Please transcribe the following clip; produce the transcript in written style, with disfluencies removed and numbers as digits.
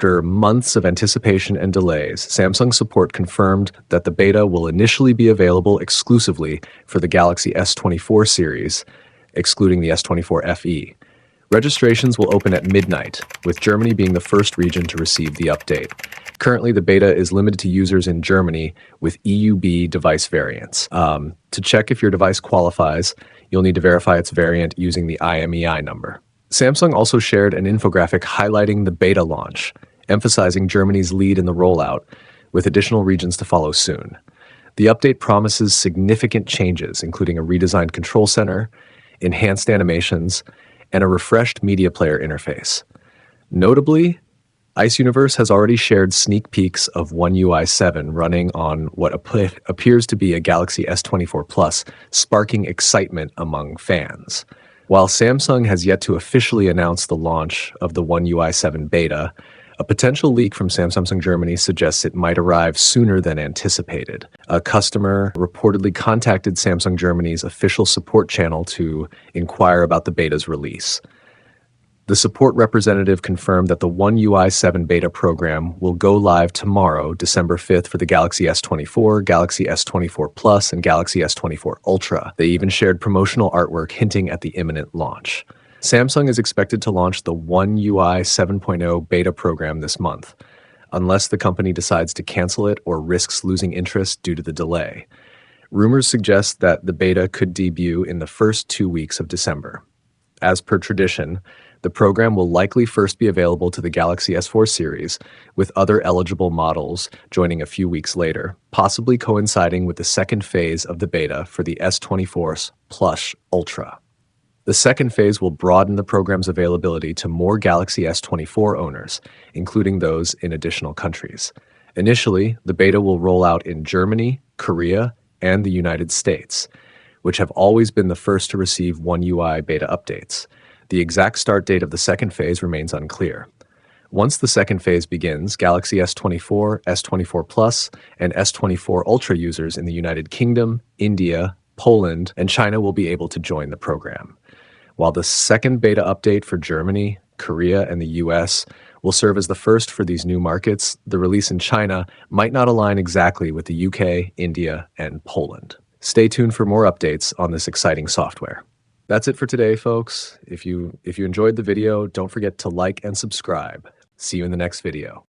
After months of anticipation and delays, Samsung support confirmed that the beta will initially be available exclusively for the Galaxy S24 series, excluding the S24 FE. Registrations will open at midnight, with Germany being the first region to receive the update. Currently, the beta is limited to users in Germany with EUB device variants. To check if your device qualifies, you'll need to verify its variant using the IMEI number. Samsung also shared an infographic highlighting the beta launch, emphasizing Germany's lead in the rollout, with additional regions to follow soon. The update promises significant changes, including a redesigned control center, enhanced animations, and a refreshed media player interface. Notably, Ice Universe has already shared sneak peeks of One UI 7 running on what appears to be a Galaxy S24 Plus, sparking excitement among fans. While Samsung has yet to officially announce the launch of the One UI 7 beta, a potential leak from Samsung Germany suggests it might arrive sooner than anticipated. A customer reportedly contacted Samsung Germany's official support channel to inquire about the beta's release. The support representative confirmed that the One UI 7 beta program will go live tomorrow, December 5th, for the Galaxy S24, Galaxy S24 Plus, and Galaxy S24 Ultra. They even shared promotional artwork hinting at the imminent launch. Samsung is expected to launch the One UI 7.0 beta program this month, unless the company decides to cancel it or risks losing interest due to the delay. Rumors suggest that the beta could debut in the first 2 weeks of December. As per tradition, the program will likely first be available to the Galaxy S4 series, with other eligible models joining a few weeks later, possibly coinciding with the second phase of the beta for the S24 Plus Ultra. The second phase will broaden the program's availability to more Galaxy S24 owners, including those in additional countries. Initially, the beta will roll out in Germany, Korea, and the United States, which have always been the first to receive One UI beta updates. The exact start date of the second phase remains unclear. Once the second phase begins, Galaxy S24, S24 Plus, and S24 Ultra users in the United Kingdom, India, Poland, and China will be able to join the program. While the second beta update for Germany, Korea, and the US will serve as the first for these new markets, the release in China might not align exactly with the UK, India, and Poland. Stay tuned for more updates on this exciting software. That's it for today, folks. If you enjoyed the video, don't forget to like and subscribe. See you in the next video.